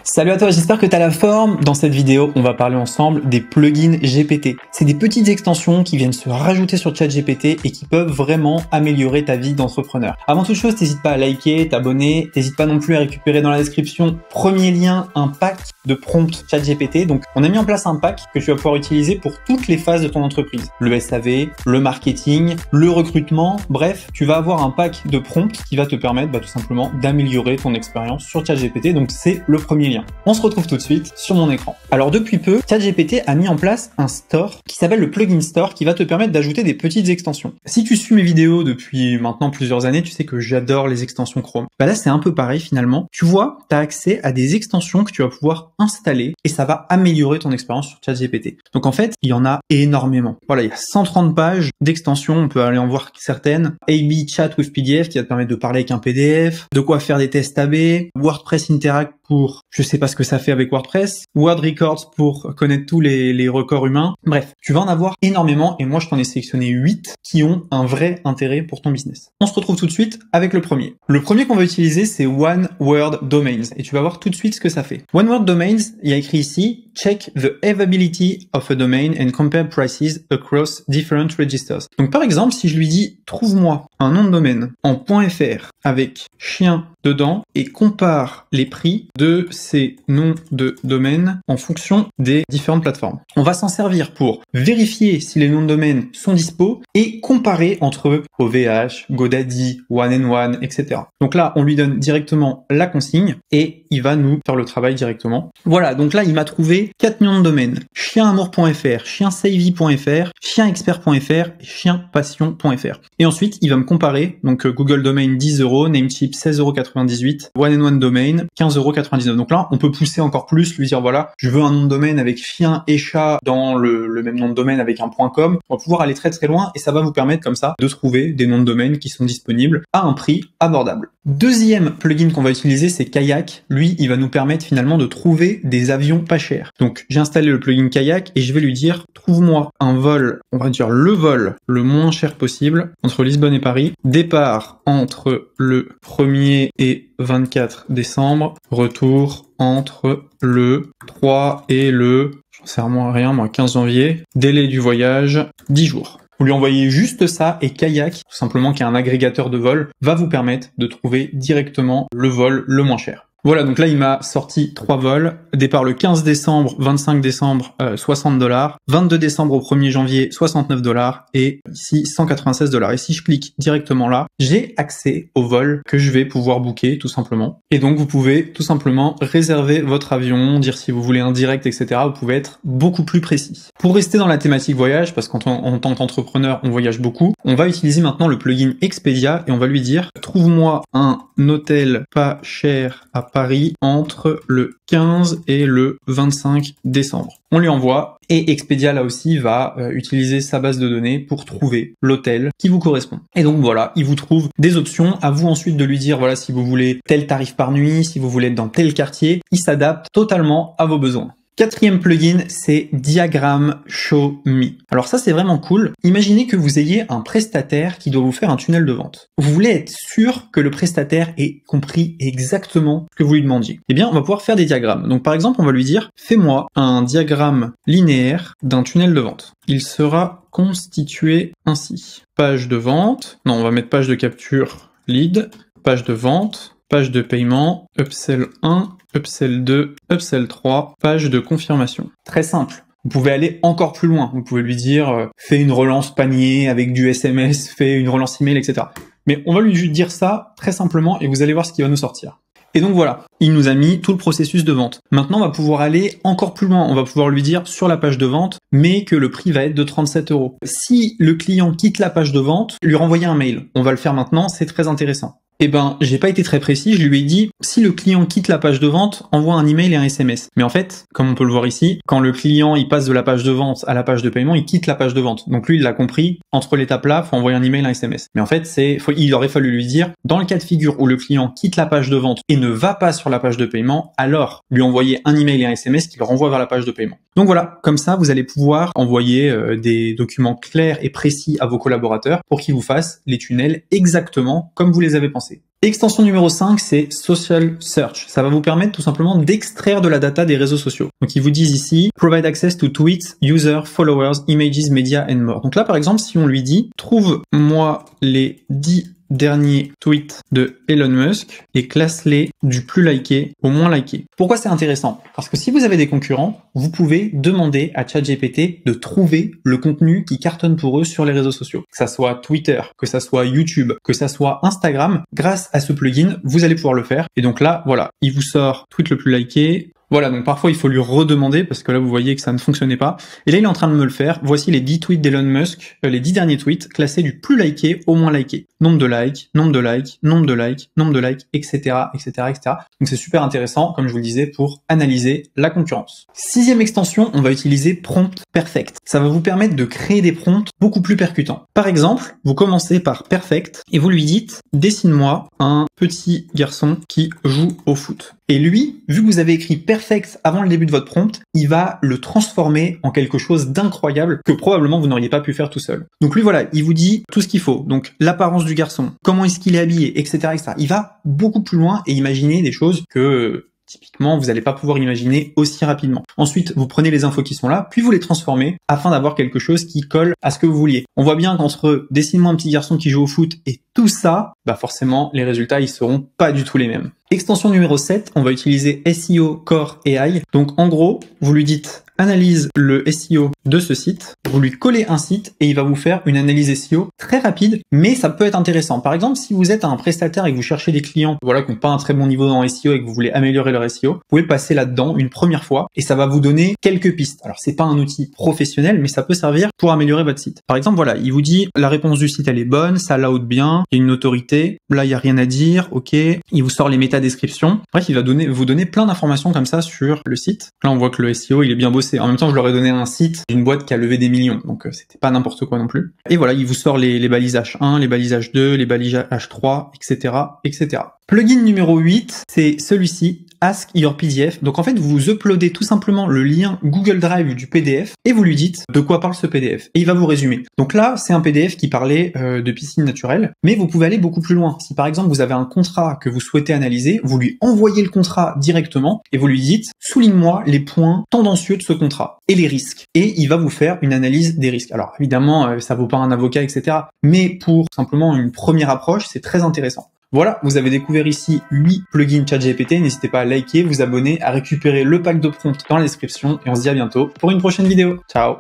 Salut à toi, j'espère que tu as la forme. Dans cette vidéo, on va parler ensemble des plugins GPT. C'est des petites extensions qui viennent se rajouter sur ChatGPT et qui peuvent vraiment améliorer ta vie d'entrepreneur. Avant toute chose, n'hésite pas à liker, t'abonner, n'hésite pas non plus à récupérer dans la description, premier lien, un pack de prompts ChatGPT. Donc, on a mis en place un pack que tu vas pouvoir utiliser pour toutes les phases de ton entreprise. Le SAV, le marketing, le recrutement, bref, tu vas avoir un pack de prompts qui va te permettre tout simplement d'améliorer ton expérience sur ChatGPT. Donc, c'est le premier lien. On se retrouve tout de suite sur mon écran. Alors depuis peu, ChatGPT a mis en place un store qui s'appelle le Plugin Store qui va te permettre d'ajouter des petites extensions. Si tu suis mes vidéos depuis maintenant plusieurs années, tu sais que j'adore les extensions Chrome. Là c'est un peu pareil finalement. Tu vois, tu as accès à des extensions que tu vas pouvoir installer et ça va améliorer ton expérience sur ChatGPT. Donc en fait, il y en a énormément. Voilà, il y a 130 pages d'extensions, on peut aller en voir certaines. AB Chat with PDF qui va te permettre de parler avec un PDF, de quoi faire des tests AB, WordPress Interact pour, je sais pas ce que ça fait avec WordPress, Word Records pour connaître tous les records humains. Bref, tu vas en avoir énormément et moi je t'en ai sélectionné 8 qui ont un vrai intérêt pour ton business. On se retrouve tout de suite avec le premier. Le premier qu'on va utiliser c'est One Word Domains et tu vas voir tout de suite ce que ça fait. One Word Domains, il y a écrit ici check the availability of a domain and compare prices across different registers. Donc par exemple, si je lui dis trouve-moi un nom de domaine en .fr avec chien dedans et compare les prix de ces noms de domaine en fonction des différentes plateformes. On va s'en servir pour vérifier si les noms de domaine sont dispo et comparer entre OVH, GoDaddy, One and One, etc. Donc là, on lui donne directement la consigne et il va nous faire le travail directement. Voilà, donc là, il m'a trouvé 4 noms de domaine. Chienamour.fr, chiensavvy.fr, chienexpert.fr et chienpassion.fr. Et ensuite, il va me comparer, donc Google Domain 10 €, Namecheap 16,98 €, One and One Domain 15,99 €. Donc là, on peut pousser encore plus, lui dire voilà, je veux un nom de domaine avec chien et chat dans le même nom de domaine avec un .com. On va pouvoir aller très très loin et ça va vous permettre comme ça de trouver des noms de domaine qui sont disponibles à un prix abordable. Deuxième plugin qu'on va utiliser, c'est Kayak. Lui, il va nous permettre finalement de trouver des avions pas chers. Donc, j'ai installé le plugin Kayak et je vais lui dire trouve-moi un vol, on va dire le vol le moins cher possible entre Lisbonne et Paris. Départ entre le 1er et 24 décembre. Retour entre le 3 et le, j'en sais rien, 15 janvier. Délai du voyage, 10 jours. Vous lui envoyez juste ça et Kayak, tout simplement qui est un agrégateur de vol, va vous permettre de trouver directement le vol le moins cher. Voilà, donc là, il m'a sorti 3 vols. Départ le 15 décembre, 25 décembre, 60 $. 22 décembre au 1er janvier, 69 $. Et ici, 196 $. Et si je clique directement là, j'ai accès au vol que je vais pouvoir booker, tout simplement. Et donc, vous pouvez tout simplement réserver votre avion, dire si vous voulez un direct, etc. Vous pouvez être beaucoup plus précis. Pour rester dans la thématique voyage, parce qu'en tant qu'entrepreneur, on voyage beaucoup, on va utiliser maintenant le plugin Expedia et on va lui dire trouve-moi un hôtel pas cher à Paris entre le 15 et le 25 décembre. On lui envoie et Expedia là aussi va utiliser sa base de données pour trouver l'hôtel qui vous correspond. Et donc voilà, il vous trouve des options. À vous ensuite de lui dire voilà si vous voulez tel tarif par nuit, si vous voulez être dans tel quartier, il s'adapte totalement à vos besoins. Quatrième plugin, c'est Diagram Show Me. Alors ça, c'est vraiment cool. Imaginez que vous ayez un prestataire qui doit vous faire un tunnel de vente. Vous voulez être sûr que le prestataire ait compris exactement ce que vous lui demandiez. Eh bien, on va pouvoir faire des diagrammes. Donc par exemple, on va lui dire, fais-moi un diagramme linéaire d'un tunnel de vente. Il sera constitué ainsi. Page de vente. Non, on va mettre page de capture lead. Page de vente. Page de paiement. Upsell 1. Upsell 2, Upsell 3, page de confirmation. Très simple. Vous pouvez aller encore plus loin. Vous pouvez lui dire fais une relance panier avec du SMS, fais une relance email, etc. Mais on va lui dire ça très simplement et vous allez voir ce qui va nous sortir. Et donc voilà, il nous a mis tout le processus de vente. Maintenant, on va pouvoir aller encore plus loin. On va pouvoir lui dire sur la page de vente, mais que le prix va être de 37 €. Si le client quitte la page de vente, lui renvoyer un mail. On va le faire maintenant, c'est très intéressant. Eh ben, j'ai pas été très précis, je lui ai dit, si le client quitte la page de vente, envoie un email et un SMS. Mais en fait, comme on peut le voir ici, quand le client, il passe de la page de vente à la page de paiement, il quitte la page de vente. Donc lui, il l'a compris, entre l'étape là, faut envoyer un email et un SMS. Mais en fait, il aurait fallu lui dire, dans le cas de figure où le client quitte la page de vente et ne va pas sur la page de paiement, alors lui envoyer un email et un SMS qui le renvoie vers la page de paiement. Donc voilà, comme ça, vous allez pouvoir envoyer des documents clairs et précis à vos collaborateurs pour qu'ils vous fassent les tunnels exactement comme vous les avez pensés. Extension numéro 5, c'est Social Search. Ça va vous permettre tout simplement d'extraire de la data des réseaux sociaux. Donc ils vous disent ici, provide access to tweets, users, followers, images, media and more. Donc là par exemple, si on lui dit, trouve-moi les 10 derniers tweets de Elon Musk et classe-les du plus liké au moins liké. Pourquoi c'est intéressant? Parce que si vous avez des concurrents, vous pouvez demander à ChatGPT de trouver le contenu qui cartonne pour eux sur les réseaux sociaux. Que ça soit Twitter, que ça soit YouTube, que ça soit Instagram, grâce à ce plugin, vous allez pouvoir le faire. Et donc là, voilà, il vous sort tweet le plus liké. Voilà, donc parfois il faut lui redemander parce que là vous voyez que ça ne fonctionnait pas. Et là il est en train de me le faire. Voici les 10 tweets d'Elon Musk, les 10 derniers tweets classés du plus liké au moins liké. Nombre de likes, nombre de likes, nombre de likes, nombre de likes, etc., etc., etc. Donc c'est super intéressant, comme je vous le disais, pour analyser la concurrence. Sixième extension, on va utiliser Prompt Perfect. Ça va vous permettre de créer des prompts beaucoup plus percutants. Par exemple, vous commencez par Perfect et vous lui dites « Dessine-moi un petit garçon qui joue au foot ». Et lui, vu que vous avez écrit perfect avant le début de votre prompt, il va le transformer en quelque chose d'incroyable que probablement vous n'auriez pas pu faire tout seul. Donc lui, voilà, il vous dit tout ce qu'il faut. Donc l'apparence du garçon, comment est-ce qu'il est habillé, etc., etc. Il va beaucoup plus loin et imaginer des choses que typiquement, vous n'allez pas pouvoir imaginer aussi rapidement. Ensuite, vous prenez les infos qui sont là, puis vous les transformez afin d'avoir quelque chose qui colle à ce que vous vouliez. On voit bien qu'entre dessine-moi un petit garçon qui joue au foot et tout ça, bah forcément, les résultats, ils seront pas du tout les mêmes. Extension numéro 7, on va utiliser SEO Core AI. Donc en gros, vous lui dites analyse le SEO de ce site, vous lui collez un site et il va vous faire une analyse SEO très rapide, mais ça peut être intéressant. Par exemple, si vous êtes un prestataire et que vous cherchez des clients voilà, qui n'ont pas un très bon niveau dans SEO et que vous voulez améliorer leur SEO, vous pouvez passer là-dedans une première fois et ça va vous donner quelques pistes. Alors c'est pas un outil professionnel, mais ça peut servir pour améliorer votre site. Par exemple, voilà, il vous dit la réponse du site elle est bonne, ça load bien, il y a une autorité, là il y a rien à dire, ok, il vous sort les métadescriptions. Bref, il va vous donner plein d'informations comme ça sur le site. Là on voit que le SEO il est bien bossé. En même temps, je leur ai donné un site d'une boîte qui a levé des millions, donc c'était pas n'importe quoi non plus. Et voilà, il vous sort les balises H1, les balises H2, les balises H3, etc., etc. Plugin numéro 8, c'est celui-ci, Ask Your PDF. Donc en fait, vous uploadez tout simplement le lien Google Drive du PDF et vous lui dites de quoi parle ce PDF. Et il va vous résumer. Donc là, c'est un PDF qui parlait de piscine naturelle, mais vous pouvez aller beaucoup plus loin. Si par exemple, vous avez un contrat que vous souhaitez analyser, vous lui envoyez le contrat directement et vous lui dites souligne-moi les points tendancieux de ce contrat et les risques. Et il va vous faire une analyse des risques. Alors évidemment, ça vaut pas un avocat, etc. Mais pour simplement une première approche, c'est très intéressant. Voilà, vous avez découvert ici 8 plugins ChatGPT. N'hésitez pas à liker, vous abonner, à récupérer le pack de prompts dans la description et on se dit à bientôt pour une prochaine vidéo. Ciao!